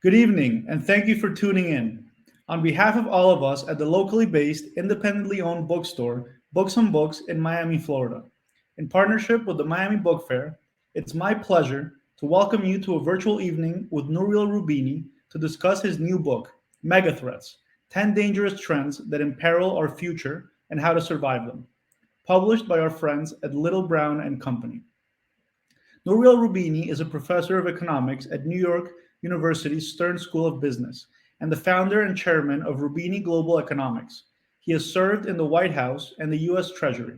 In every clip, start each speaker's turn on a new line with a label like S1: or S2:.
S1: Good evening, and thank you for tuning in. On behalf of all of us at the locally based, independently owned bookstore, Books on Books in Miami, Florida, in partnership with the Miami Book Fair, it's my pleasure to welcome you to a virtual evening with Nouriel Roubini to discuss his new book, MegaThreats: 10 Dangerous Trends That Imperil Our Future and How to Survive Them, published by our friends at Little Brown and Company. Nouriel Roubini is a professor of economics at New York University's Stern School of Business and the founder and chairman of Roubini Global Economics. He has served in the White House and the US Treasury.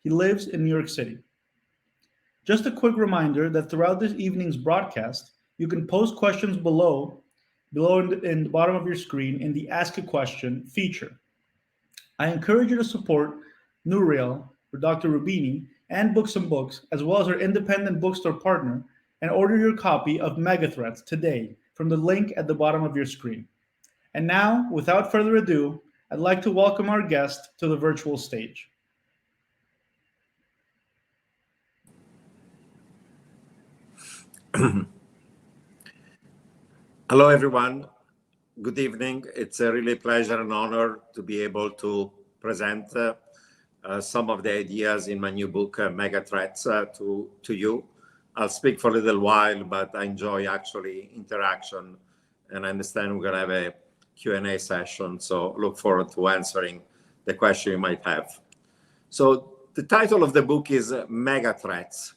S1: He lives in New York City. Just a quick reminder that throughout this evening's broadcast, you can post questions below in the bottom of your screen in the Ask a Question feature. I encourage you to support Nouriel, or Dr. Roubini, and Books and Books, as well as our independent bookstore partner, and order your copy of MegaThreats today from the link at the bottom of your screen. And now, without further ado, I'd like to welcome our guest to the virtual stage.
S2: Hello, everyone. Good evening. It's a really pleasure and honor to be able to present some of the ideas in my new book, MegaThreats, to you. I'll speak for a little while, but I enjoy actually interaction, and I understand we're going to have a Q&A session, so look forward to answering the question you might have. So the title of the book is MegaThreats: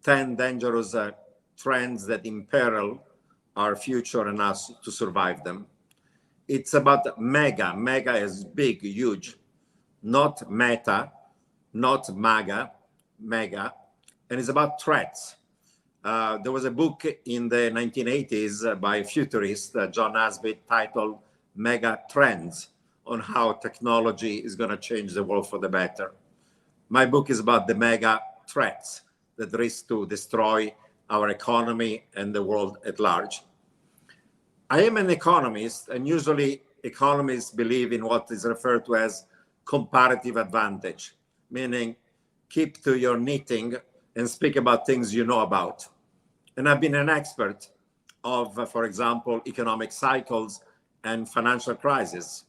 S2: 10 Dangerous Trends That Imperil Our Future and Us to Survive Them. It's about mega. Mega is big, huge, not meta, not MAGA, mega. And it's about threats. There was a book in the 1980s by a futurist, John Nasbitt, titled Mega Trends, on how technology is going to change the world for the better. My book is about the mega threats that risk to destroy our economy and the world at large. I am an economist, and usually economists believe in what is referred to as comparative advantage, meaning keep to your knitting and speak about things you know about. And I've been an expert of, for example, economic cycles and financial crises.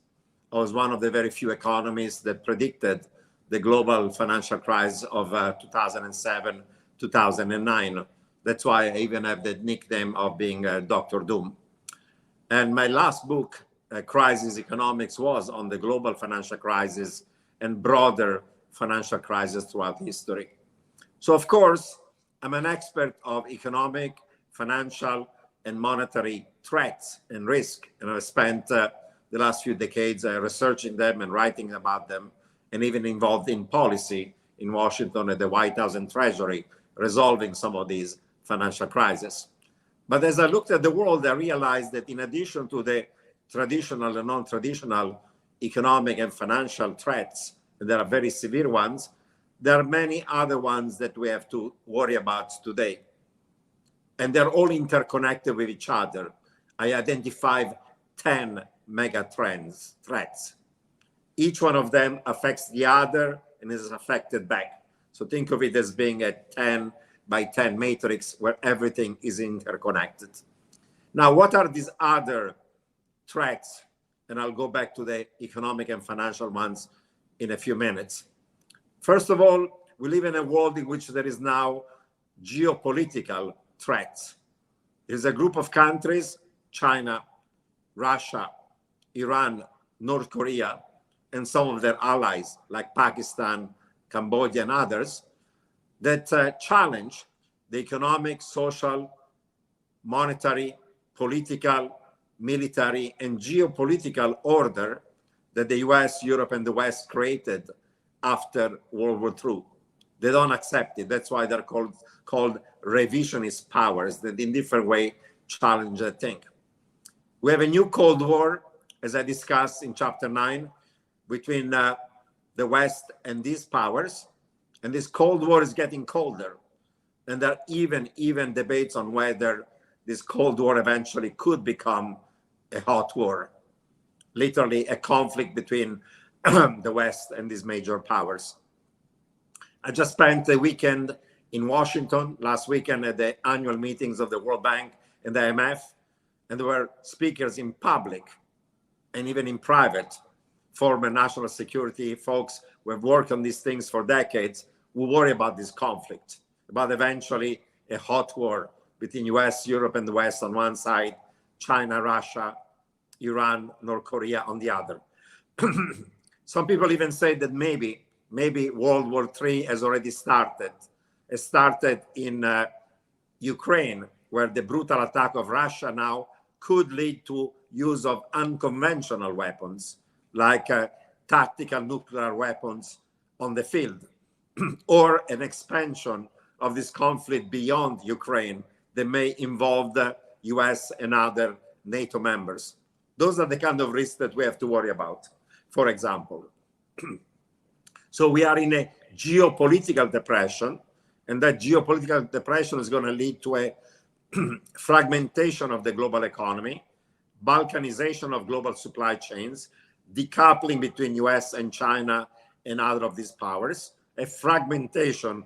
S2: I was one of the very few economists that predicted the global financial crisis of 2007, 2009. That's why I even have the nickname of being Dr. Doom. And my last book, Crisis Economics, was on the global financial crisis and broader financial crisis throughout history. So, of course, I'm an expert of economic, financial, and monetary threats and risk. And I've spent the last few decades researching them and writing about them, and even involved in policy in Washington at the White House and Treasury, resolving some of these financial crises. But as I looked at the world, I realized that in addition to the traditional and non-traditional economic and financial threats, and there are very severe ones, there are many other ones that we have to worry about today. And they're all interconnected with each other. I identified 10 mega threats. Each one of them affects the other and is affected back. So think of it as being a 10 by 10 matrix where everything is interconnected. Now, what are these other threats? And I'll go back to the economic and financial ones in a few minutes. First of all, we live in a world in which there is now geopolitical threats. There's a group of countries, China, Russia, Iran, North Korea, and some of their allies like Pakistan, Cambodia, and others, that challenge the economic, social, monetary, political, military, and geopolitical order that the US, Europe, and the West created after World War II. They don't accept it. That's why they're called revisionist powers that in different way challenge the thing. We have a new Cold War, as I discussed in chapter 9, between the West and these powers. And this Cold War is getting colder. And there are even debates on whether this Cold War eventually could become a hot war, literally a conflict between the West and these major powers. I just spent the weekend in Washington last weekend at the annual meetings of the World Bank and the IMF. and there were speakers in public and even in private, former national security folks who have worked on these things for decades, who worry about this conflict, about eventually a hot war between US, Europe, and the West on one side, China, Russia, Iran, North Korea on the other. Some people even say that maybe World War III has already started. It started in Ukraine, where the brutal attack of Russia now could lead to use of unconventional weapons, like tactical nuclear weapons on the field, or an expansion of this conflict beyond Ukraine that may involve the US and other NATO members. Those are the kind of risks that we have to worry about, for example. So we are in a geopolitical depression, and that geopolitical depression is going to lead to a fragmentation of the global economy, balkanization of global supply chains, decoupling between US and China and other of these powers, a fragmentation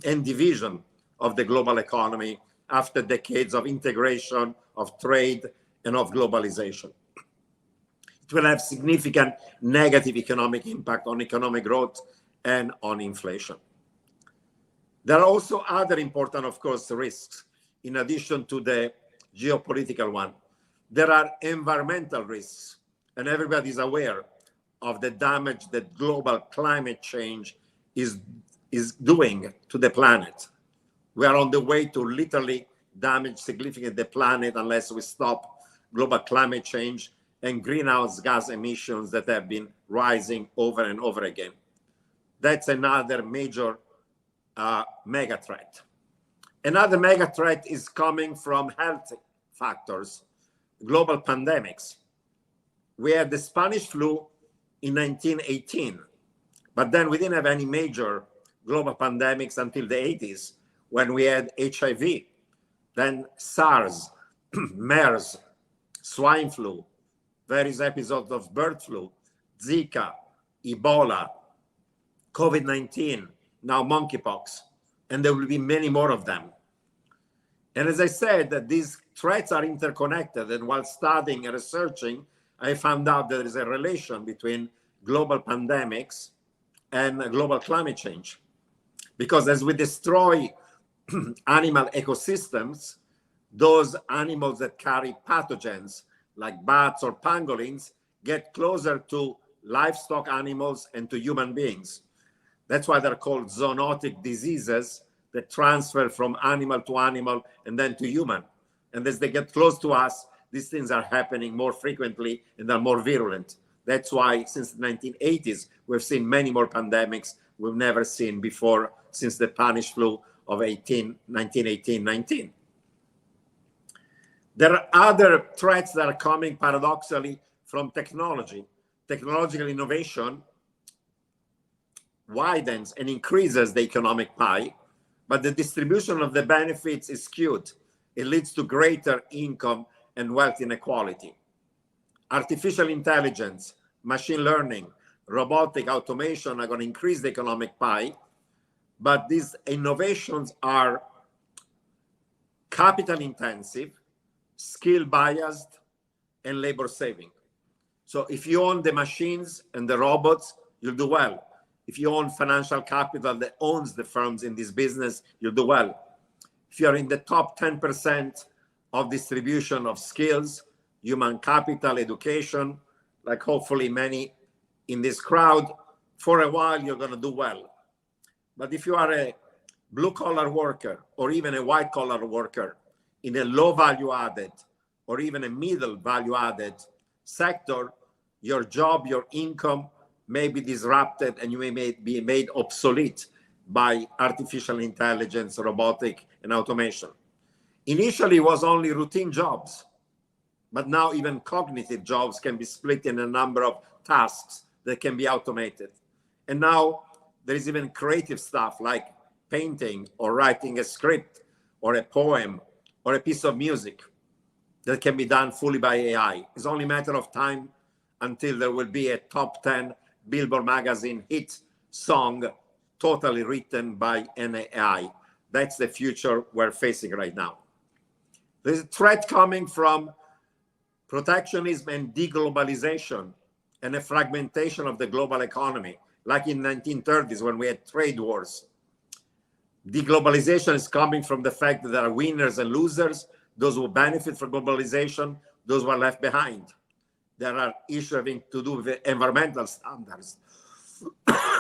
S2: and division of the global economy after decades of integration, of trade, and of globalization. It will have significant negative economic impact on economic growth and on inflation. There are also other important, of course, risks in addition to the geopolitical one. There are environmental risks, and everybody is aware of the damage that global climate change is doing to the planet. We are on the way to literally damage significantly the planet unless we stop global climate change and greenhouse gas emissions that have been rising over and over again. That's another major mega threat. Another mega threat is coming from health factors, global pandemics. We had the Spanish flu in 1918, but then we didn't have any major global pandemics until the 80s when we had HIV, then SARS, MERS, swine flu, various episodes of bird flu, Zika, Ebola, COVID-19, now monkeypox, and there will be many more of them. And as I said, that these threats are interconnected, and while studying and researching, I found out there is a relation between global pandemics and global climate change. Because as we destroy animal ecosystems, those animals that carry pathogens like bats or pangolins get closer to livestock animals and to human beings. That's why they're called zoonotic diseases that transfer from animal to animal and then to human. And as they get close to us, these things are happening more frequently and are more virulent. That's why since the 1980s, we've seen many more pandemics we've never seen before since the Spanish flu of 1918-19. There are other threats that are coming paradoxically from technology. Technological innovation widens and increases the economic pie, but the distribution of the benefits is skewed. It leads to greater income and wealth inequality. Artificial intelligence, machine learning, robotic automation are going to increase the economic pie, but these innovations are capital intensive, skill biased, and labor saving. So if you own the machines and the robots, you'll do well. If you own financial capital that owns the firms in this business, you'll do well. If you're in the top 10% of distribution of skills, human capital, education, like hopefully many in this crowd, for a while you're going to do well. But if you are a blue-collar worker or even a white-collar worker in a low value-added or even a middle value-added sector, your job, your income may be disrupted and you may be made obsolete by artificial intelligence, robotic, and automation. Initially, it was only routine jobs, but now even cognitive jobs can be split in a number of tasks that can be automated. And now there is even creative stuff like painting or writing a script or a poem or a piece of music that can be done fully by AI. It's only a matter of time until there will be a top 10 Billboard magazine hit song totally written by an AI. That's the future we're facing right now. There's a threat coming from protectionism and deglobalization, and a fragmentation of the global economy, like in 1930s when we had trade wars. Deglobalization is coming from the fact that there are winners and losers, those who benefit from globalization, those who are left behind. There are issues having to do with environmental standards,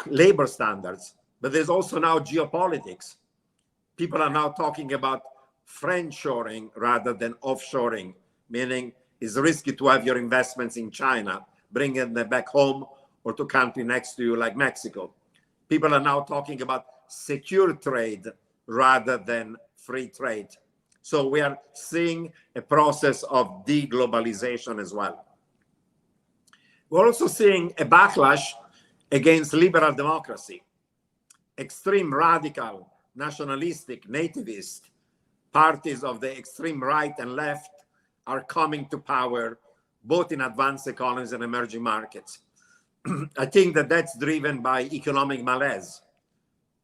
S2: labor standards, but there's also now geopolitics. People are now talking about friendshoring rather than offshoring, meaning it's risky to have your investments in China, bringing them back home or to country next to you like Mexico. People are now talking about secure trade rather than free trade. So we are seeing a process of deglobalization as well. We're also seeing a backlash against liberal democracy. Extreme radical, nationalistic, nativist parties of the extreme right and left are coming to power, both in advanced economies and emerging markets. I think that that's driven by economic malaise.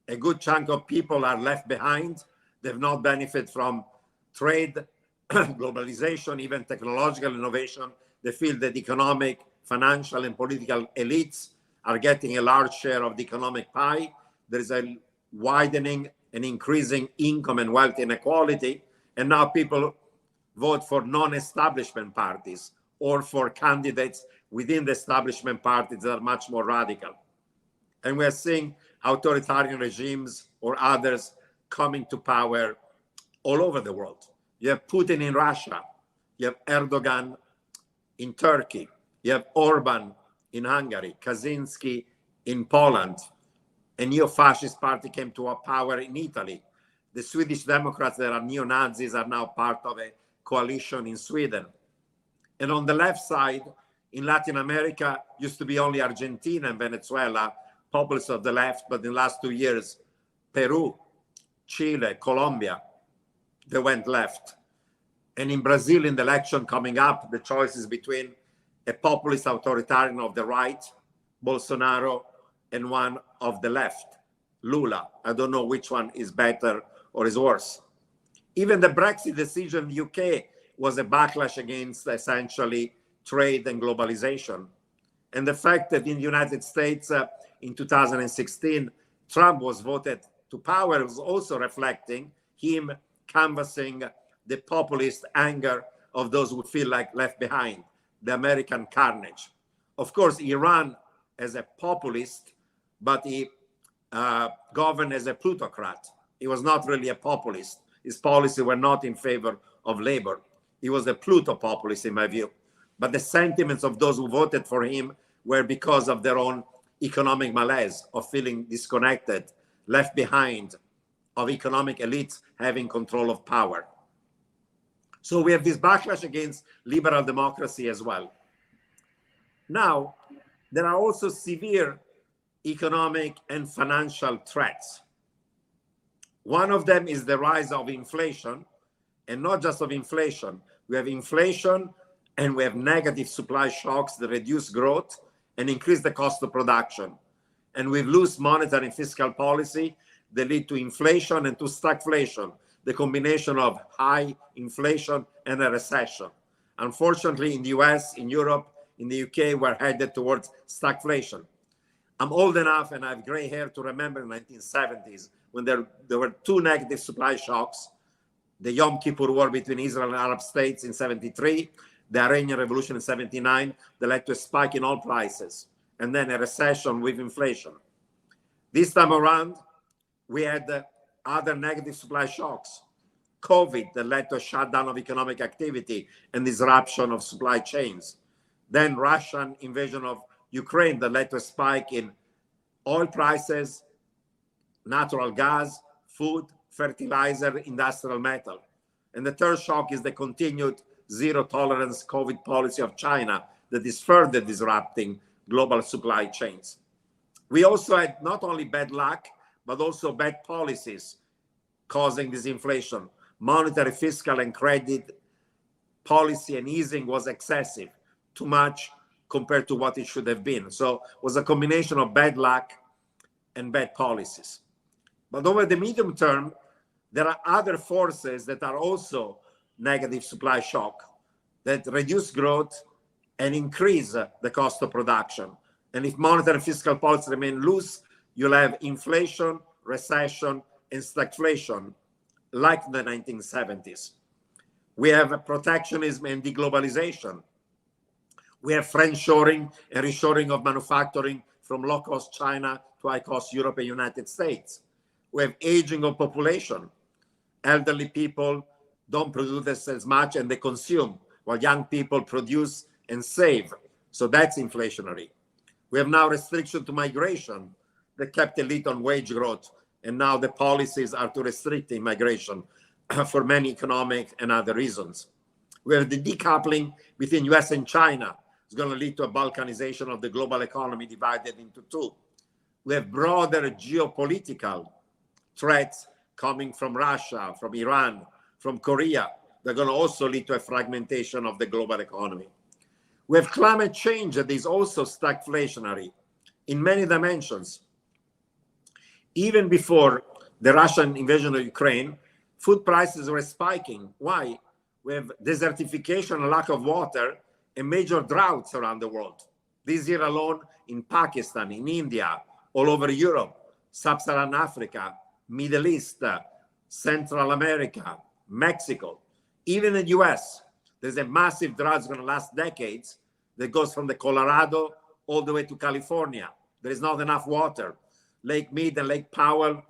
S2: A good chunk of people are left behind. They've not benefited from trade, globalization, even technological innovation. They feel that economic, financial, and political elites are getting a large share of the economic pie. There is a widening and increasing income and wealth inequality. And now people vote for non-establishment parties or for candidates within the establishment parties that are much more radical. And we're seeing authoritarian regimes or others coming to power all over the world. You have Putin in Russia, you have Erdogan in Turkey, you have Orban in Hungary, Kaczynski in Poland. A neo-fascist party came to power in Italy. The Swedish Democrats that are neo-Nazis are now part of a coalition in Sweden. And on the left side, in Latin America, used to be only Argentina and Venezuela, populists of the left, but in the last 2 years, Peru, Chile, Colombia, they went left. And in Brazil, in the election coming up, the choice is between a populist authoritarian of the right, Bolsonaro, and one of the left, Lula. I don't know which one is better or is worse. Even the Brexit decision in the UK was a backlash against essentially trade and globalization. And the fact that in the United States in 2016, Trump was voted to power was also reflecting him canvassing the populist anger of those who feel like left behind, the American carnage. Of course, Iran as a populist, but he governed as a plutocrat. He was not really a populist. His policies were not in favor of labor. He was a pluto-populist in my view. But the sentiments of those who voted for him were because of their own economic malaise, of feeling disconnected, left behind, of economic elites having control of power. So we have this backlash against liberal democracy as well. Now, there are also severe economic and financial threats. One of them is the rise of inflation, and not just of inflation. We have inflation and we have negative supply shocks that reduce growth and increase the cost of production. And with loose monetary and fiscal policy, they lead to inflation and to stagflation, the combination of high inflation and a recession. Unfortunately, in the US, in Europe, in the UK, we're headed towards stagflation. I'm old enough and I have gray hair to remember the 1970s when there were two negative supply shocks: the Yom Kippur War between Israel and Arab states in 73, the Iranian Revolution in 79, that led to a spike in oil prices, and then a recession with inflation. This time around, we had other negative supply shocks. COVID, that led to a shutdown of economic activity and disruption of supply chains. Then Russian invasion of Ukraine that led to a spike in oil prices, natural gas, food, fertilizer, industrial metal. And the third shock is the continued zero-tolerance COVID policy of China that is further disrupting global supply chains. We also had not only bad luck, but also bad policies causing this inflation. Monetary, fiscal, and credit policy and easing was excessive, too much compared to what it should have been. So it was a combination of bad luck and bad policies. But over the medium term, there are other forces that are also negative supply shock. that reduce growth and increase the cost of production. And if monetary and fiscal policy remain loose, you'll have inflation, recession, and stagflation like the 1970s. We have protectionism and deglobalization. We have friendshoring and reshoring of manufacturing from low-cost China to high-cost Europe and United States. We have aging of population. Elderly people don't produce as much and they consume, while young people produce and save. So that's inflationary. We have now restriction to migration that kept a lid on wage growth, and now the policies are to restrict immigration for many economic and other reasons. We have the decoupling between US and China. It's going to lead to a balkanization of the global economy divided into two. We have broader geopolitical threats coming from Russia, from Iran, from Korea. They're going to also lead to a fragmentation of the global economy. We have climate change that is also stagflationary in many dimensions. Even before the Russian invasion of Ukraine, food prices were spiking. Why? We have desertification and lack of water and major droughts around the world. This year alone in Pakistan, in India, all over Europe, Sub-Saharan Africa, Middle East, Central America, Mexico, even in the US, there's a massive drought that's going to last decades that goes from the Colorado all the way to California. There is not enough water. Lake Mead and Lake Powell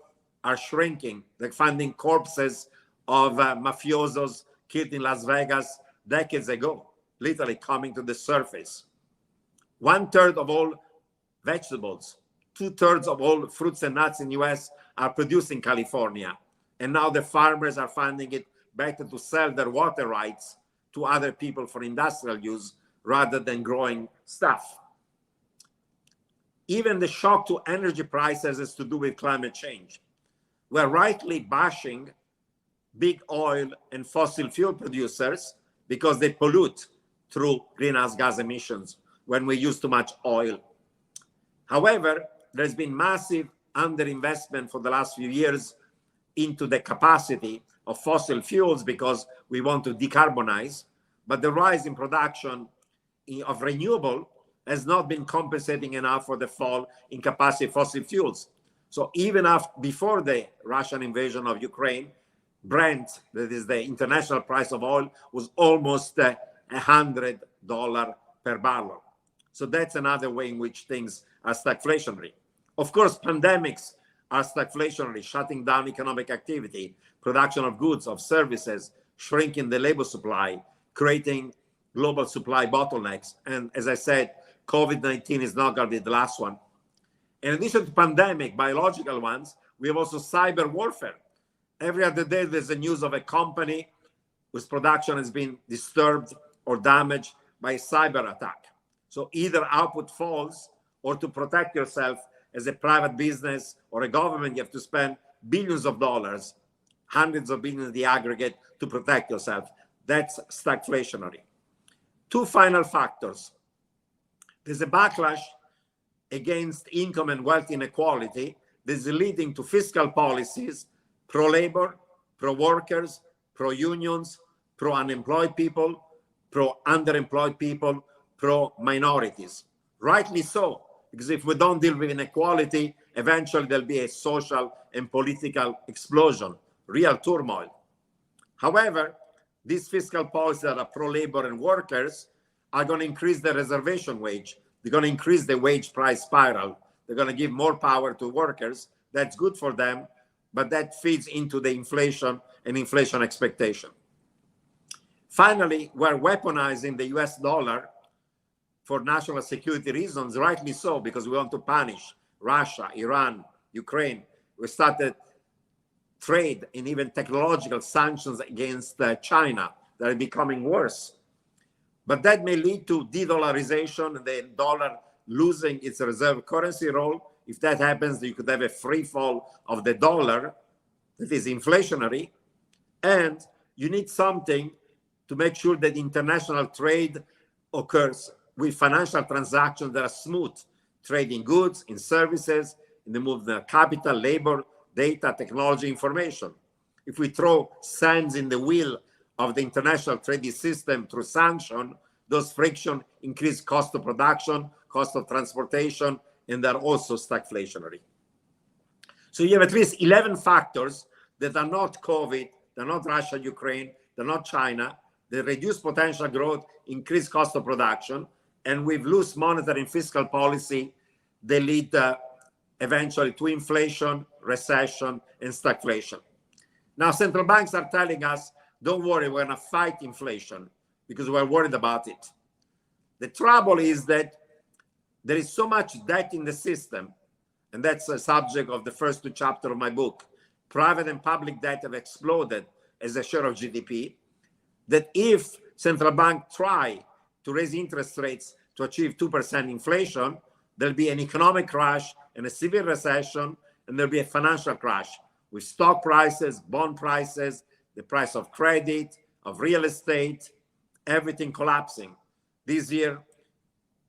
S2: are shrinking. They're finding corpses of mafiosos killed in Las Vegas decades ago, literally coming to the surface. 1/3 of all vegetables, 2/3 of all fruits and nuts in the US are produced in California. And now the farmers are finding it better to sell their water rights to other people for industrial use rather than growing stuff. Even the shock to energy prices has to do with climate change. We're rightly bashing big oil and fossil fuel producers because they pollute through greenhouse gas emissions when we use too much oil. However, there's been massive underinvestment for the last few years into the capacity of fossil fuels because we want to decarbonize, but the rise in production of renewable has not been compensating enough for the fall in capacity of fossil fuels. So even before the Russian invasion of Ukraine, Brent, that is the international price of oil, was almost $100 per barrel. So that's another way in which things are stagflationary. Of course, pandemics are stagflationary, shutting down economic activity, production of goods, of services, shrinking the labor supply, creating global supply bottlenecks. And as I said, COVID-19 is not going to be the last one. In addition to pandemic, biological ones, we have also cyber warfare. Every other day, there's a news of a company whose production has been disturbed or damaged by a cyber attack. So either output falls, or to protect yourself as a private business or a government, you have to spend billions of dollars, hundreds of billions in the aggregate to protect yourself. That's stagflationary. Two final factors. There's a backlash against income and wealth inequality that is leading to fiscal policies pro-labor, pro-workers, pro-unions, pro-unemployed people, pro-underemployed people, pro-minorities. Rightly so, because if we don't deal with inequality, eventually there'll be a social and political explosion, real turmoil. However, these fiscal policies that are pro-labor and workers are going to increase the reservation wage. They're going to increase the wage price spiral. They're going to give more power to workers. That's good for them, but that feeds into the inflation and inflation expectation. Finally, we're weaponizing the US dollar for national security reasons, rightly so, because we want to punish Russia, Iran, Ukraine. We started trade and even technological sanctions against China that are becoming worse. But that may lead to de-dollarization, the dollar losing its reserve currency role. If that happens, you could have a free fall of the dollar that is inflationary. And you need something to make sure that international trade occurs with financial transactions that are smooth, trade in goods, in services, in the movement of capital, labor, data, technology, information. If we throw sands in the wheel of the international trading system through sanction, those friction increase cost of production, cost of transportation, and they're also stagflationary. So you have at least 11 factors that are not COVID, they're not Russia, Ukraine, they're not China. They reduce potential growth, increase cost of production, and with loose monetary and fiscal policy, they lead eventually to inflation, recession, and stagflation. Now, central banks are telling us, don't worry, we're going to fight inflation because we're worried about it. The trouble is that there is so much debt in the system, and that's the subject of the first two chapters of my book. Private and public debt have exploded as a share of GDP, that if central banks try to raise interest rates to achieve 2% inflation, there'll be an economic crash and a severe recession, and there'll be a financial crash with stock prices, bond prices, the price of credit, of real estate, everything collapsing. This year,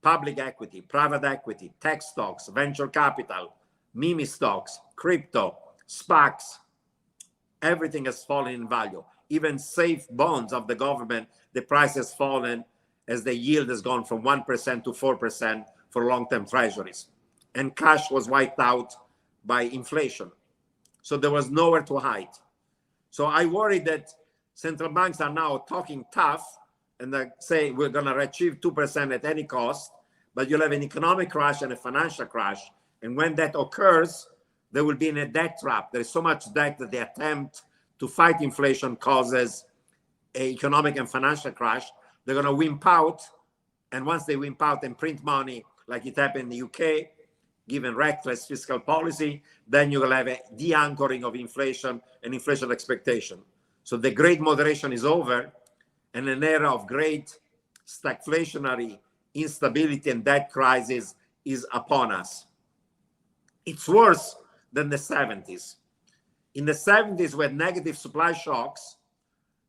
S2: public equity, private equity, tech stocks, venture capital, meme stocks, crypto, SPACs, everything has fallen in value. Even safe bonds of the government, the price has fallen as the yield has gone from 1% to 4% for long-term treasuries. And cash was wiped out by inflation. So there was nowhere to hide. So I worry that central banks are now talking tough and they say we're going to achieve 2% at any cost, but you'll have an economic crash and a financial crash. And when that occurs, there will be in a debt trap. There is so much debt that the attempt to fight inflation causes an economic and financial crash. They're going to wimp out. And once they wimp out and print money, like it happened in the UK, given reckless fiscal policy, then you will have a de-anchoring of inflation and inflation expectation. So the great moderation is over, and an era of great stagflationary instability and debt crisis is upon us. It's worse than the 70s. In the 70s, we had negative supply shocks,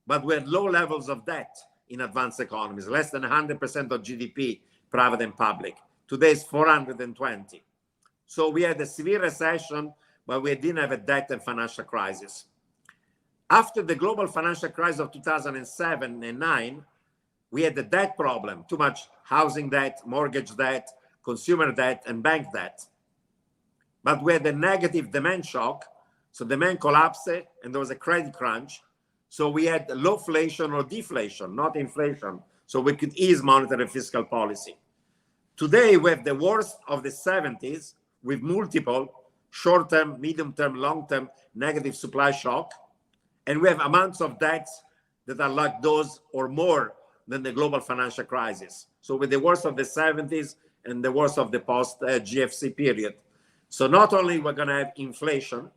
S2: but we had low levels of debt in advanced economies, less than 100% of GDP, private and public. Today is 420. So we had a severe recession, but we didn't have a debt and financial crisis. After the global financial crisis of 2007 and 9, we had the debt problem, too much housing debt, mortgage debt, consumer debt, and bank debt. But we had a negative demand shock, so demand collapsed, and there was a credit crunch. So we had lowflation or deflation, not inflation, so we could ease monetary and fiscal policy. Today, we have the worst of the 70s with multiple short-term, medium-term, long-term negative supply shock, and we have amounts of debts that are like those or more than the global financial crisis. So with the worst of the 70s and the worst of the post-GFC period. So not only we're going to have inflation,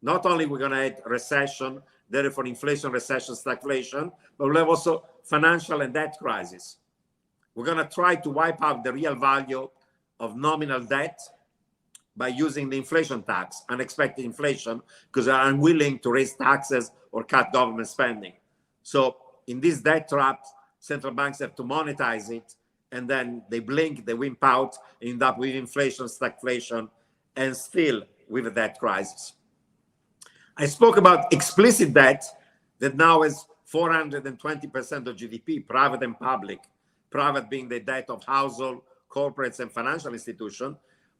S2: not only we're going to have recession, therefore inflation, recession, stagflation, but we'll have also financial and debt crisis. We're going to try to wipe out the real value of nominal debt by using the inflation tax, unexpected inflation, because they're unwilling to raise taxes or cut government spending. So in this debt trap, central banks have to monetize it, and then they blink, they wimp out, end up with inflation, stagflation, and still with a debt crisis. I spoke about explicit debt that now is 420% of GDP, private and public, private being the debt of household, corporates, and financial institutions.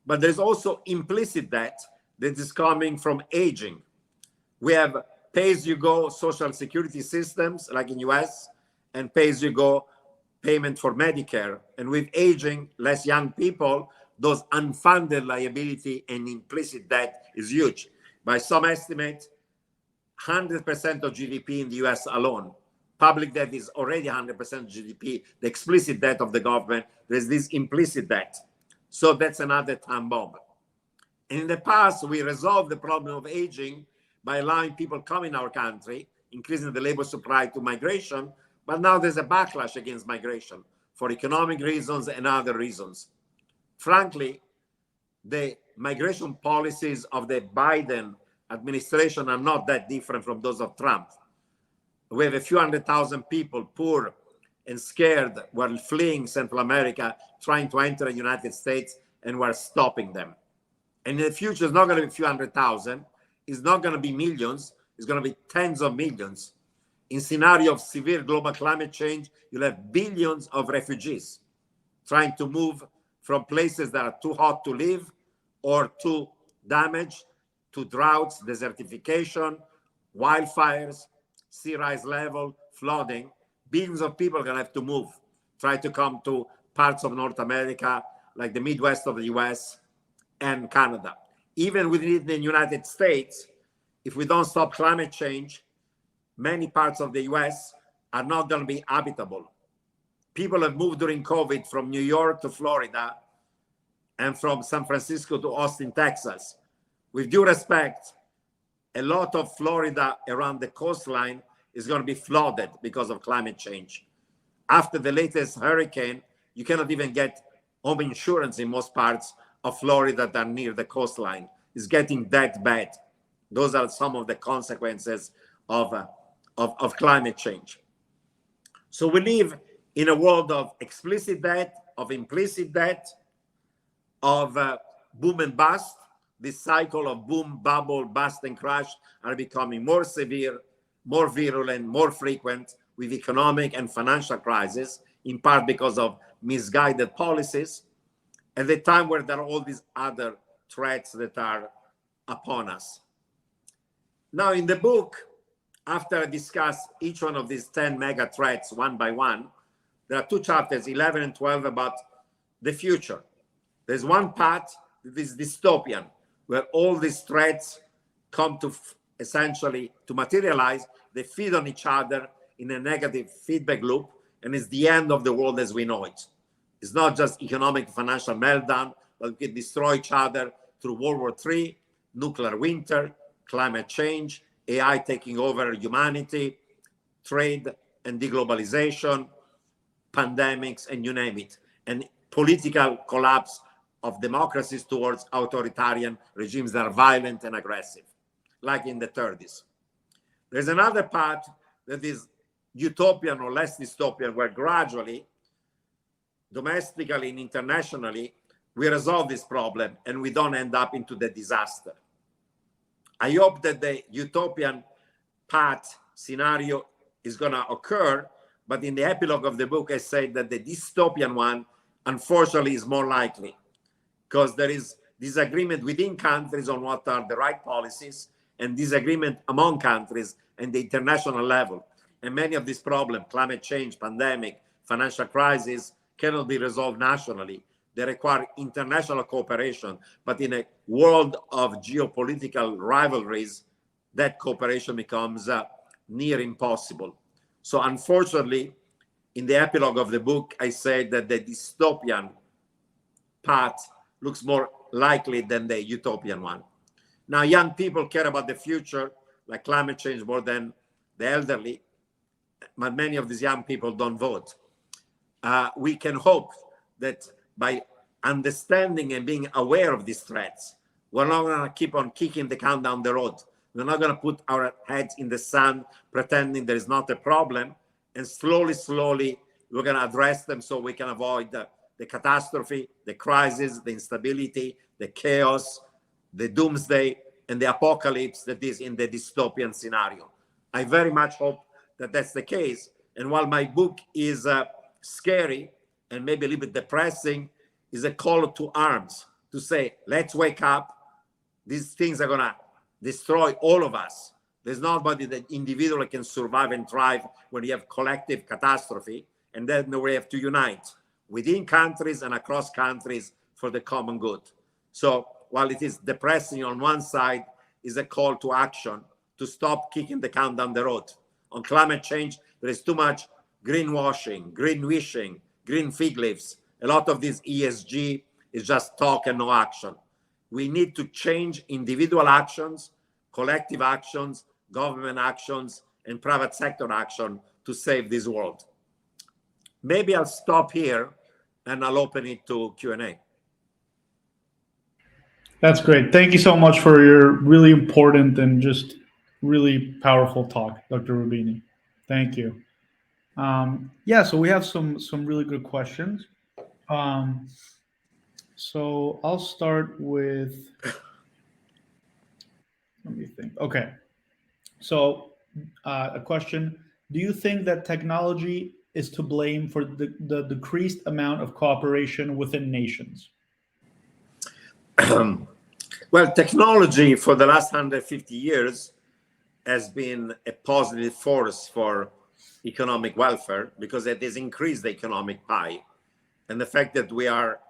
S2: But there's also implicit debt that is coming from aging. We have pay-as-you-go social security systems like in US and pay-as-you-go payment for Medicare. And with aging, less young people, those unfunded liability and implicit debt is huge. By some estimate, 100% of GDP in the US alone. Public debt is already 100% GDP. The explicit debt of the government, there's this implicit debt. So that's another time bomb. And in the past, we resolved the problem of aging by allowing people come in our country, increasing the labor supply to migration. But now there's a backlash against migration for economic reasons and other reasons. Frankly, the migration policies of the Biden administration are not that different from those of Trump. We have a few 100,000 people, poor and scared, were fleeing Central America, trying to enter the United States, and we're stopping them. And in the future, it's not going to be a few 100,000. It's not going to be millions. It's going to be tens of millions. in scenario of severe global climate change, you'll have billions of refugees trying to move from places that are too hot to live or too damaged to droughts, desertification, wildfires, sea rise level, flooding. Billions of people are going to have to move, try to come to parts of North America, like the Midwest of the US and Canada. Even within the United States, if we don't stop climate change, many parts of the US are not going to be habitable. People have moved during COVID from New York to Florida and from San Francisco to Austin, Texas. With due respect, a lot of Florida around the coastline is going to be flooded because of climate change. After the latest hurricane, you cannot even get home insurance in most parts of Florida that are near the coastline. It's getting that bad. Those are some of the consequences of climate change. So we live in a world of explicit debt, of implicit debt, of boom and bust. This cycle of boom, bubble, bust, and crash are becoming more severe, more virulent, more frequent with economic and financial crisis, in part because of misguided policies, at the time where there are all these other threats that are upon us. Now, in the book, after I discuss each one of these 10 mega threats one by one, there are two chapters, 11 and 12, about the future. There's one part that is dystopian, where all these threats come to essentially to materialize. They feed on each other in a negative feedback loop, and it's the end of the world as we know it. It's not just economic financial meltdown, but we can destroy each other through World War III, nuclear winter, climate change, AI taking over humanity, trade and deglobalization, pandemics, and you name it, and political collapse of democracies towards authoritarian regimes that are violent and aggressive, like in the 30s. There's another part that is utopian or less dystopian, where gradually, domestically and internationally, we resolve this problem and we don't end up into the disaster. I hope that the utopian path scenario is going to occur, but in the epilogue of the book, I say that the dystopian one, unfortunately, is more likely, because there is disagreement within countries on what are the right policies and disagreement among countries and the international level. And many of these problems, climate change, pandemic, financial crisis, cannot be resolved nationally. They require international cooperation. But in a world of geopolitical rivalries, that cooperation becomes near impossible. So unfortunately, in the epilogue of the book, I say that the dystopian path looks more likely than the utopian one. Now, young people care about the future, like climate change, more than the elderly, but many of these young people don't vote. We can hope that by understanding and being aware of these threats, we're not going to keep on kicking the can down the road. We're not going to put our heads in the sand pretending there is not a problem, and slowly, we're going to address them so we can avoid the catastrophe, the crisis, the instability, the chaos, the doomsday, and the apocalypse that is in the dystopian scenario. I very much hope that that's the case. And while my book is scary and maybe a little bit depressing, is a call to arms to say, let's wake up. These things are going to destroy all of us. There's nobody that individually can survive and thrive when you have collective catastrophe. And then we have to unite within countries and across countries for the common good. So while it is depressing on one side, is a call to action to stop kicking the can down the road. On climate change, there is too much greenwashing, green wishing, green fig leaves. A lot of this ESG is just talk and no action. We need to change individual actions, collective actions, government actions, and private sector action to save this world. Maybe I'll stop here and I'll open it to Q&A.
S1: That's great. Thank you so much for your really important and just really powerful talk, Dr. Roubini. Thank you. Yeah, so we have some really good questions. So I'll start with, let me think. Okay. So a question. Do you think that technology is to blame for the decreased amount of cooperation within nations?
S2: Well, technology for the last 150 years has been a positive force for economic welfare because it has increased the economic pie. And the fact that we are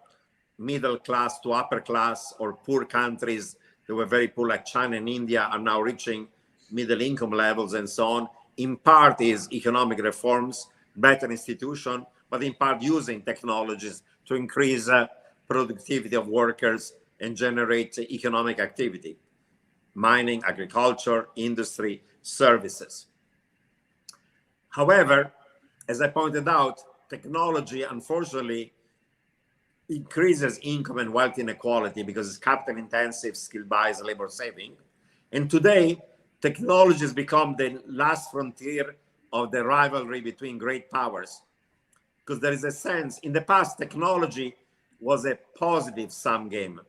S2: middle class to upper class, or poor countries that were very poor like China and India are now reaching middle income levels and so on, in part is economic reforms, better institution, but in part using technologies to increase productivity of workers and generate economic activity, mining, agriculture, industry, services. However, as I pointed out, technology unfortunately increases income and wealth inequality because it's capital intensive, skill buys, labor saving. And today, technology has become the last frontier of the rivalry between great powers. Because there is a sense, in the past, technology was a positive sum game.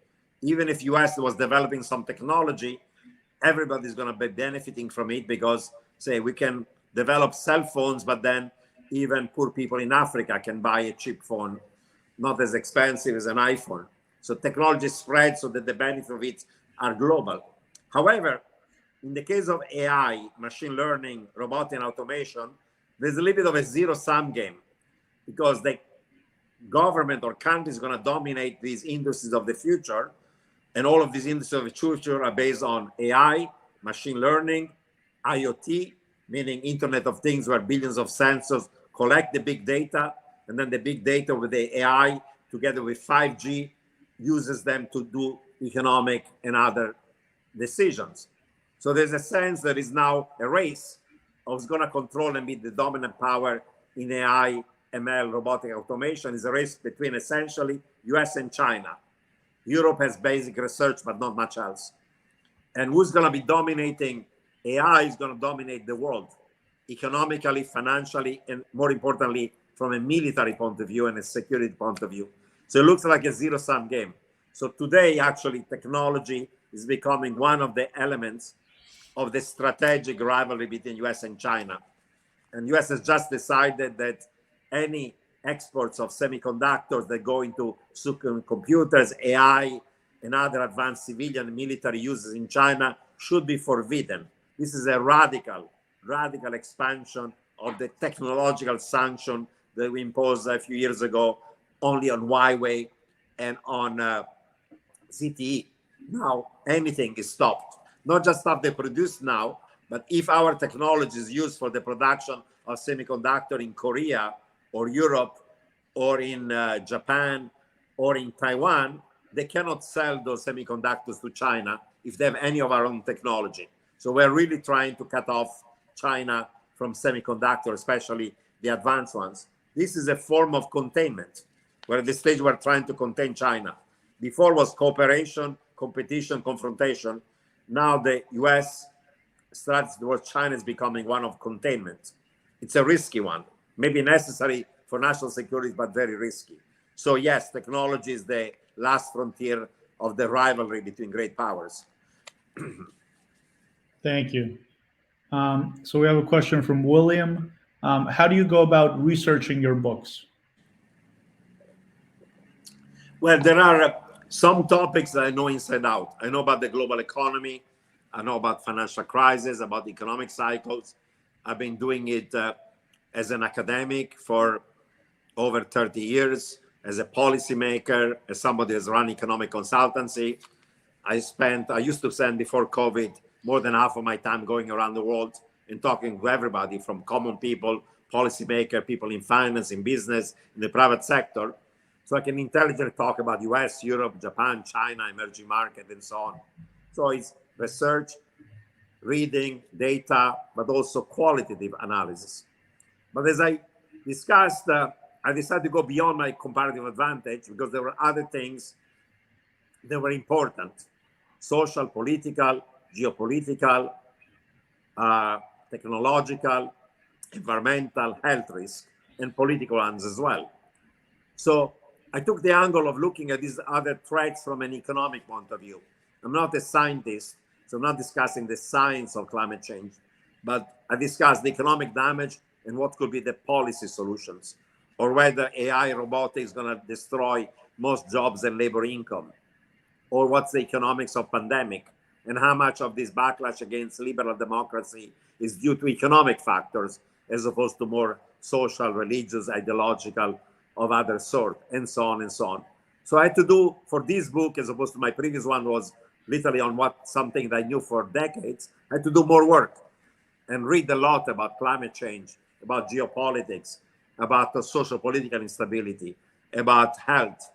S2: Even if US was developing some technology, everybody's going to be benefiting from it because, say, we can develop cell phones, but then even poor people in Africa can buy a cheap phone, not as expensive as an iPhone. So technology spreads so that the benefits of it are global. However, in the case of AI, machine learning, robotic and automation, there's a little bit of a zero-sum game because the government or country is going to dominate these industries of the future. And all of these industries of the future are based on AI, machine learning, IoT, meaning Internet of Things, where billions of sensors collect the big data, and then the big data with the AI together with 5G uses them to do economic and other decisions. So there's a sense there is now a race of who's going to control and be the dominant power in AI, ML, robotic automation. Is a race between essentially US and China. Europe has basic research, but not much else. And who's going to be dominating AI is going to dominate the world, economically, financially, and more importantly, from a military point of view and a security point of view. So it looks like a zero-sum game. So today, actually, technology is becoming one of the elements of the strategic rivalry between US and China. And US has just decided that any exports of semiconductors that go into supercomputers, AI, and other advanced civilian and military uses in China should be forbidden. This is a radical expansion of the technological sanction that we imposed a few years ago only on Huawei and on ZTE. Now anything is stopped. Not just stuff they produce now, but if our technology is used for the production of semiconductor in Korea or Europe or in Japan or in Taiwan, they cannot sell those semiconductors to China if they have any of our own technology. So we're really trying to cut off China from semiconductor, especially the advanced ones. This is a form of containment. We're at the stage we're trying to contain China. Before was cooperation, competition, confrontation. Now the US strategy towards China is becoming one of containment. It's a risky one, maybe necessary for national security, but very risky. So yes, technology is the last frontier of the rivalry between great powers.
S1: Thank you. So we have a question from William. How do you go about researching your books?
S2: Well, there are some topics that I know inside out. I know about the global economy. I know about financial crisis, about economic cycles. I've been doing it as an academic for over 30 years, as a policymaker, as somebody who's run economic consultancy. I used to spend before COVID more than half of my time going around the world and talking to everybody from common people, policymaker, people in finance, in business, in the private sector. So I can intelligently talk about US, Europe, Japan, China, emerging market, and so on. So it's research, reading, data, but also qualitative analysis. But as I discussed, I decided to go beyond my comparative advantage because there were other things that were important: social, political, geopolitical, technological, environmental, health risk, and political ones as well. So I took the angle of looking at these other threats from an economic point of view. I'm not a scientist, so I'm not discussing the science of climate change, but I discussed the economic damage and what could be the policy solutions, or whether AI robotics is going to destroy most jobs and labor income, or what's the economics of pandemic, and how much of this backlash against liberal democracy is due to economic factors as opposed to more social, religious, ideological, of other sort, and so on and so on. So I had to do, for this book, as opposed to my previous one was literally on something that I knew for decades, I had to do more work and read a lot about climate change, about geopolitics, about the social political instability, about health,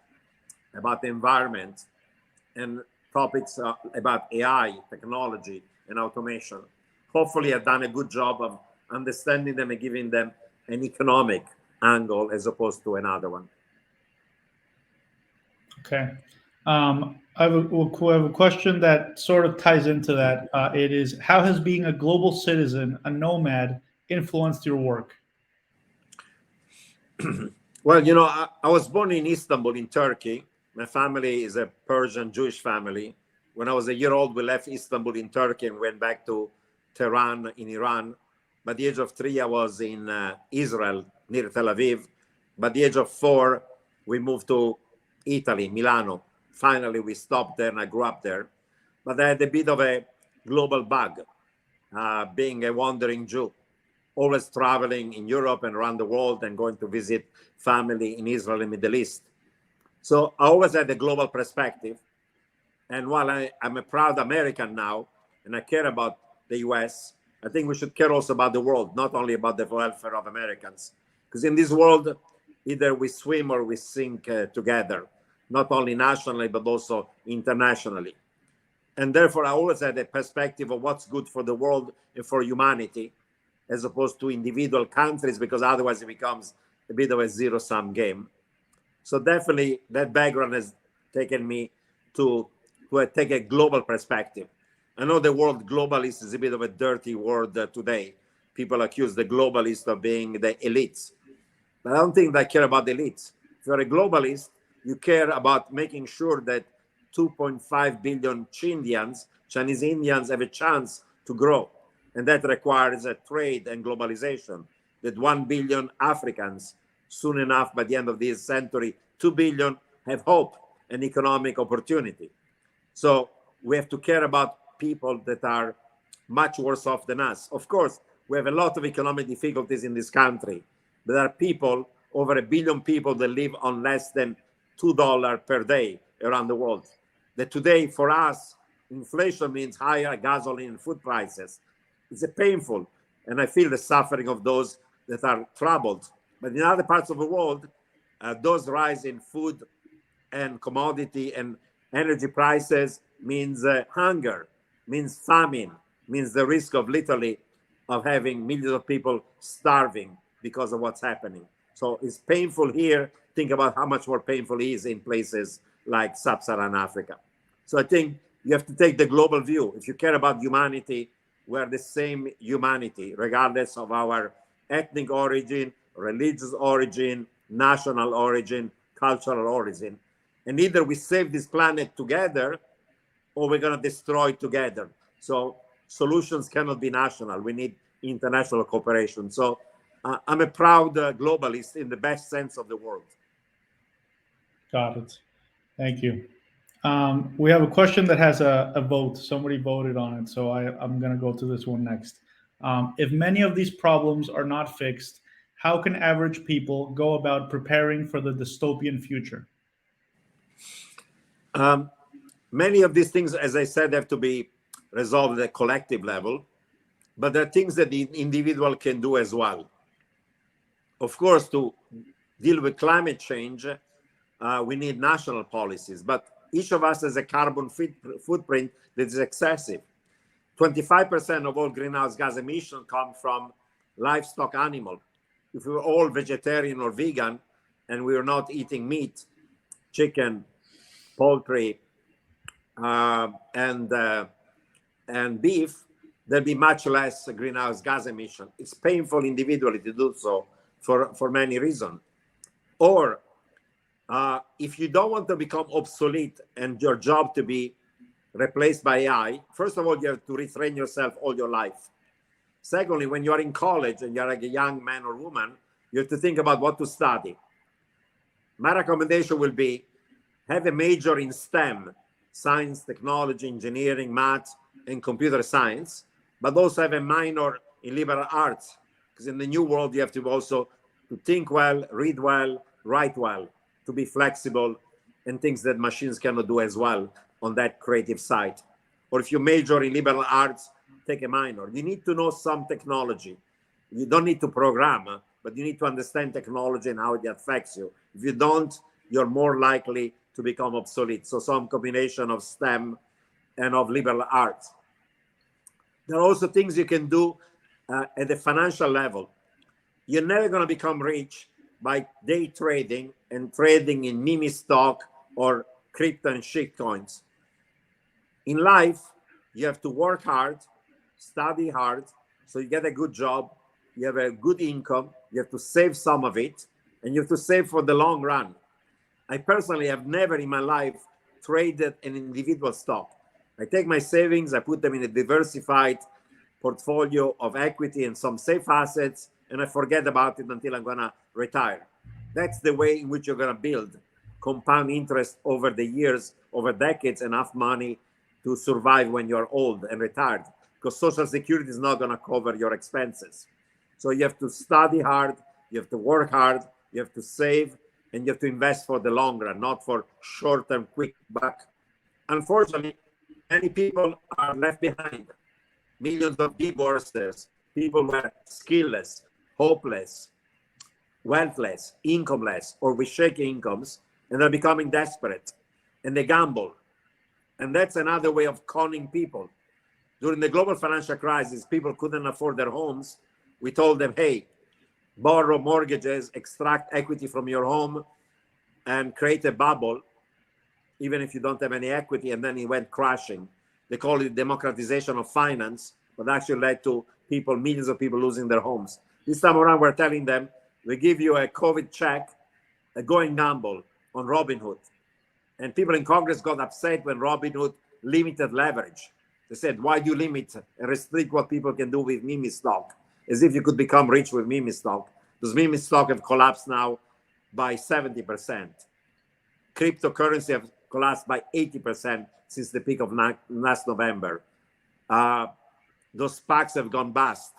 S2: about the environment, and topics about AI, technology, and automation. Hopefully, I've done a good job of understanding them and giving them an economic angle as opposed to another one.
S1: Okay. I have a question that sort of ties into that. It is, how has being a global citizen, a nomad, influenced your work?
S2: Well, I was born in Istanbul, in Turkey. My family is a Persian Jewish family. When I was a year old, we left Istanbul in Turkey and went back to Tehran in Iran. By the age of 3, I was in Israel, near Tel Aviv. By the age of 4, we moved to Italy, Milano. Finally, we stopped there and I grew up there. But I had a bit of a global bug, being a wandering Jew, always traveling in Europe and around the world and going to visit family in Israel and Middle East. So I always had a global perspective. And while I'm a proud American now, and I care about the US, I think we should care also about the world, not only about the welfare of Americans. Because in this world, either we swim or we sink together, not only nationally, but also internationally. And therefore, I always had a perspective of what's good for the world and for humanity, as opposed to individual countries, because otherwise it becomes a bit of a zero-sum game. So definitely that background has taken me to take a global perspective. I know the word globalist is a bit of a dirty word today. People accuse the globalists of being the elites. But I don't think they care about the elites. If you're a globalist, you care about making sure that 2.5 billion Chinese Indians have a chance to grow. And that requires a trade and globalization. That 1 billion Africans, soon enough, by the end of this century, 2 billion have hope and economic opportunity. So we have to care about people that are much worse off than us. Of course, we have a lot of economic difficulties in this country. There are people, over 1 billion people, that live on less than $2 per day around the world. That today, for us, inflation means higher gasoline and food prices. It's painful, and I feel the suffering of those that are troubled. But in other parts of the world, those rise in food and commodity and energy prices means hunger, means famine, means the risk of literally of having millions of people starving because of what's happening. So it's painful here. Think about how much more painful it is in places like sub-Saharan Africa. So I think you have to take the global view. If you care about humanity, we're the same humanity, regardless of our ethnic origin, religious origin, national origin, cultural origin. And either we save this planet together or we're going to destroy it together. So solutions cannot be national. We need international cooperation. So I'm a proud globalist in the best sense of the word.
S1: Got it. Thank you. We have a question that has a vote. Somebody voted on it, so I'm going to go to this one next. If many of these problems are not fixed, how can average people go about preparing for the dystopian future?
S2: Many of these things, as I said, have to be resolved at a collective level, but there are things that the individual can do as well. Of course, to deal with climate change, we need national policies, but each of us has a carbon footprint that is excessive. 25% of all greenhouse gas emissions come from livestock animal. If we were all vegetarian or vegan and we were not eating meat, chicken, poultry, and beef, there'd be much less greenhouse gas emission. It's painful individually to do so for many reasons. Or if you don't want to become obsolete and your job to be replaced by AI, first of all, you have to retrain yourself all your life. Secondly, when you are in college and you're like a young man or woman, you have to think about what to study. My recommendation will be have a major in STEM, science, technology, engineering, math, and computer science, but also have a minor in liberal arts, because in the new world, you have to also to think well, read well, write well, to be flexible, and things that machines cannot do as well on that creative side. Or if you major in liberal arts, take a minor. You need to know some technology. You don't need to program, but you need to understand technology and how it affects you. If you don't, you're more likely to become obsolete. So some combination of STEM and of liberal arts. There are also things you can do at the financial level. You're never going to become rich by day trading and trading in meme stock or crypto and shit coins. In life, you have to work hard, study hard, so you get a good job, you have a good income, you have to save some of it, and you have to save for the long run. I personally have never in my life traded an individual stock. I take my savings, I put them in a diversified portfolio of equity and some safe assets, and I forget about it until I'm gonna retire. That's the way in which you're gonna build compound interest over the years, over decades, enough money to survive when you're old and retired, because Social Security is not gonna cover your expenses. So you have to study hard, you have to work hard, you have to save, and you have to invest for the long run, not for short-term quick buck. Unfortunately, many people are left behind. Millions of divorces, people were skillless, hopeless, wealthless, incomeless, or with shaky incomes, and they're becoming desperate, and they gamble. And that's another way of conning people. During the global financial crisis, people couldn't afford their homes. We told them, hey, borrow mortgages, extract equity from your home, and create a bubble, even if you don't have any equity, and then it went crashing. They call it democratization of finance, but actually led to people, millions of people losing their homes. This time around, we're telling them, we give you a COVID check, go and gamble on Robinhood. And people in Congress got upset when Robinhood limited leverage. They said, why do you limit and restrict what people can do with meme stock? As if you could become rich with meme stock. Because meme stock have collapsed now by 70%. Cryptocurrency have collapsed by 80% since the peak of last November. Those SPACs have gone bust.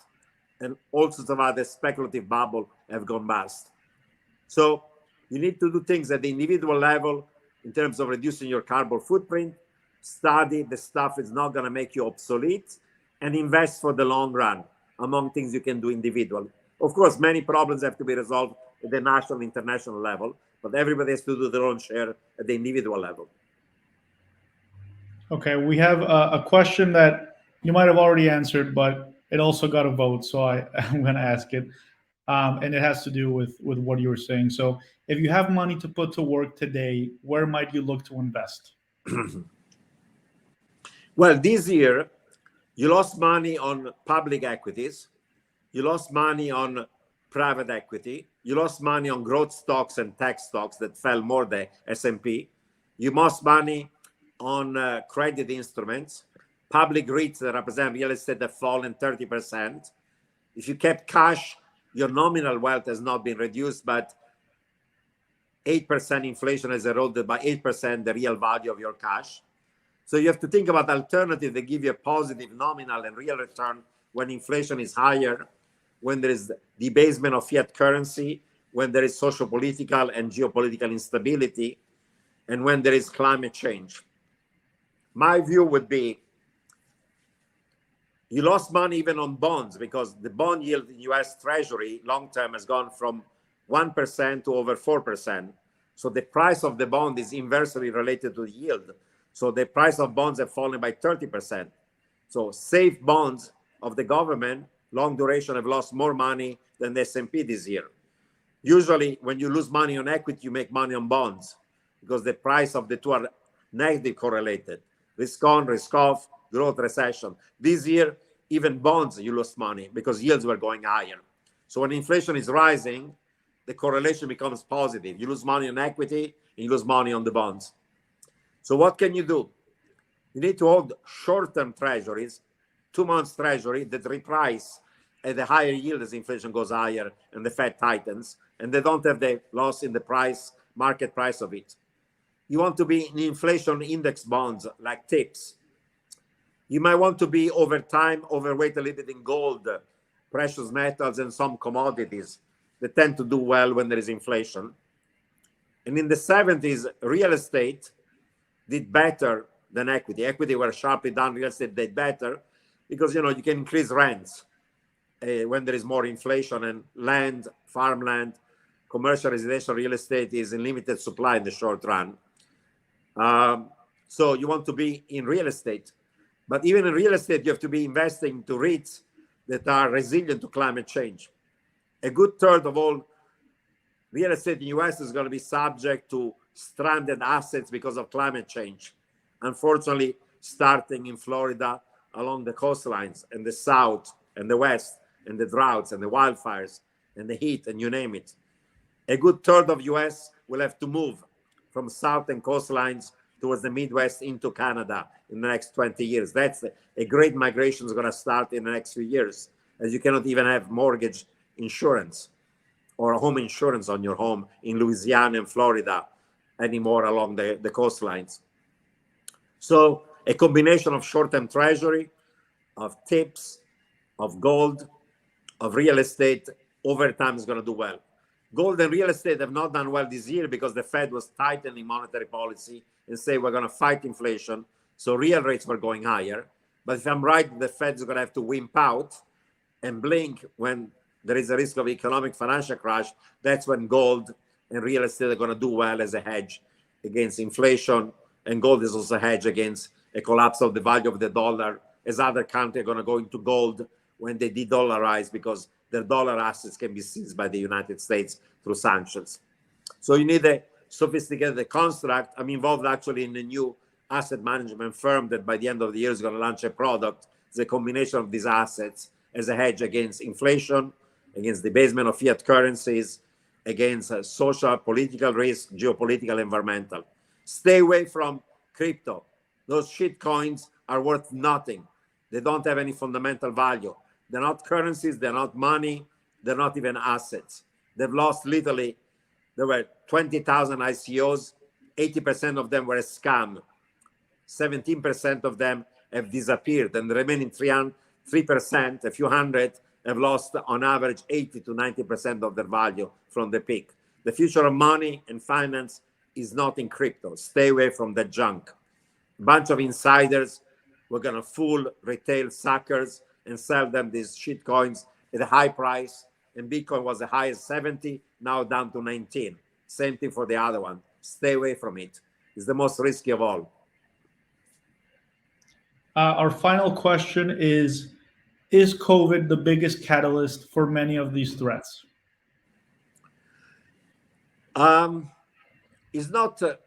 S2: And all sorts of other speculative bubble have gone bust. So you need to do things at the individual level in terms of reducing your carbon footprint, study the stuff that's not going to make you obsolete, and invest for the long run among things you can do individually. Of course, many problems have to be resolved at the national, international level, but everybody has to do their own share at the individual level.
S1: Okay, we have a question that you might have already answered, but it also got a vote, so I'm going to ask it. And it has to do with what you were saying. So if you have money to put to work today, where might you look to invest?
S2: Well, this year, you lost money on public equities. You lost money on private equity. You lost money on growth stocks and tech stocks that fell more than S&P. You lost money on credit instruments. Public REITs that represent real estate have fallen 30%. If you kept cash, your nominal wealth has not been reduced, but 8% inflation has eroded by 8% the real value of your cash. So you have to think about alternatives that give you a positive nominal and real return when inflation is higher, when there is debasement of fiat currency, when there is social, political, and geopolitical instability, and when there is climate change. My view would be you lost money even on bonds because the bond yield in US Treasury long-term has gone from 1% to over 4%. So the price of the bond is inversely related to the yield. So the price of bonds have fallen by 30%. So safe bonds of the government, long duration, have lost more money than the S&P this year. Usually when you lose money on equity, you make money on bonds because the price of the two are negatively correlated. Risk on, risk off, growth, recession. This year, even bonds, you lost money because yields were going higher. So when inflation is rising, the correlation becomes positive. You lose money on equity, and you lose money on the bonds. So what can you do? You need to hold short-term treasuries, 2 months treasury that reprice at a higher yield as inflation goes higher and the Fed tightens, and they don't have the loss in the price, market price of it. You want to be in inflation index bonds like TIPS. You might want to be over time overweight a little bit in gold, precious metals, and some commodities that tend to do well when there is inflation. And in the 70s, real estate did better than equity. Equity were sharply down, real estate did better because you can increase rents when there is more inflation, and land, farmland, commercial residential real estate is in limited supply in the short run. So you want to be in real estate. But even in real estate, you have to be investing to REITs that are resilient to climate change. A good third of all real estate in the US is going to be subject to stranded assets because of climate change. Unfortunately, starting in Florida along the coastlines and the South and the West and the droughts and the wildfires and the heat and you name it. A good third of US will have to move from southern coastlines towards the Midwest into Canada in the next 20 years. That's a great migration is going to start in the next few years, as you cannot even have mortgage insurance or home insurance on your home in Louisiana and Florida anymore along the coastlines. So a combination of short-term treasury, of tips, of gold, of real estate over time is going to do well. Gold and real estate have not done well this year because the Fed was tightening monetary policy and say we're going to fight inflation. So real rates were going higher. But if I'm right, the Fed's going to have to wimp out and blink when there is a risk of economic financial crash. That's when gold and real estate are going to do well as a hedge against inflation. And gold is also a hedge against a collapse of the value of the dollar, as other countries are going to go into gold when they de-dollarize because their dollar assets can be seized by the United States through sanctions. So you need a sophisticated construct. I'm involved actually in a new asset management firm that by the end of the year is going to launch a product. It's a combination of these assets as a hedge against inflation, against debasement of fiat currencies, against social, political risk, geopolitical, environmental. Stay away from crypto. Those shit coins are worth nothing. They don't have any fundamental value. They're not currencies, they're not money, they're not even assets. They've lost literally, there were 20,000 ICOs, 80% of them were a scam. 17% of them have disappeared, and the remaining 3%, a few hundred, have lost on average 80 to 90% of their value from the peak. The future of money and finance is not in crypto. Stay away from that junk. A bunch of insiders were going to fool retail suckers and sell them these shit coins at a high price. And Bitcoin was as high as 70, now down to 19. Same thing for the other one. Stay away from it. It's the most risky of all.
S1: Our final question is COVID the biggest catalyst for many of these threats?
S2: It's not the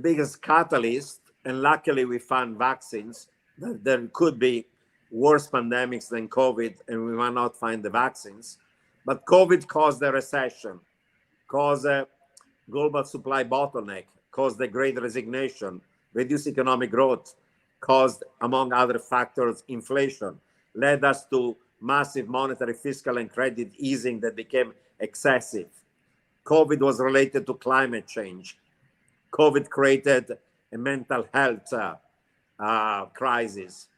S2: biggest catalyst, and luckily we found vaccines. There could be worse pandemics than COVID, and we might not find the vaccines. But COVID caused a recession, caused a global supply bottleneck, caused the great resignation, reduced economic growth, caused, among other factors, inflation, led us to massive monetary, fiscal, and credit easing that became excessive. COVID was related to climate change. COVID created a mental health crisis.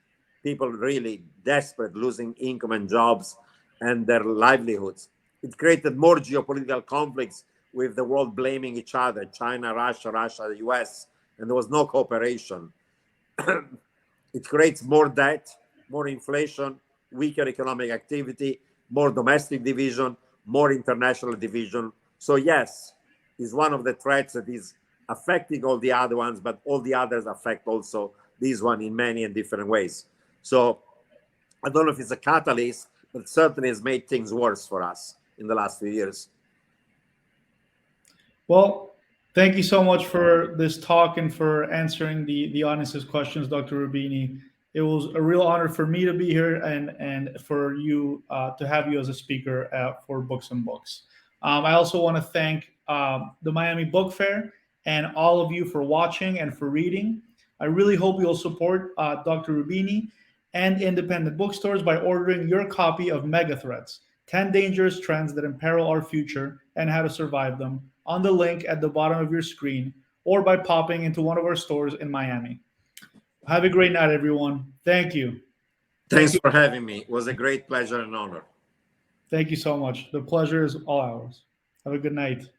S2: People really desperate, losing income and jobs and their livelihoods. It created more geopolitical conflicts with the world blaming each other, China, Russia, the US, and there was no cooperation. It creates more debt, more inflation, weaker economic activity, more domestic division, more international division. So yes, it's one of the threats that is affecting all the other ones, but all the others affect also this one in many and different ways. So I don't know if it's a catalyst, but certainly has made things worse for us in the last few years.
S1: Well, thank you so much for this talk and for answering the audience's questions, Dr. Roubini. It was a real honor for me to be here and for you to have you as a speaker for Books and Books. I also want to thank the Miami Book Fair and all of you for watching and for reading. I really hope you'll support Dr. Roubini and independent bookstores by ordering your copy of MegaThreats: 10 Dangerous Trends That Imperil Our Future and How to Survive Them, on the link at the bottom of your screen, or by popping into one of our stores in Miami. Have a great night, everyone. Thank you. Thank
S2: Thanks
S1: you.
S2: for having me. It was a great pleasure and honor.
S1: Thank you so much. The pleasure is all ours. Have a good night.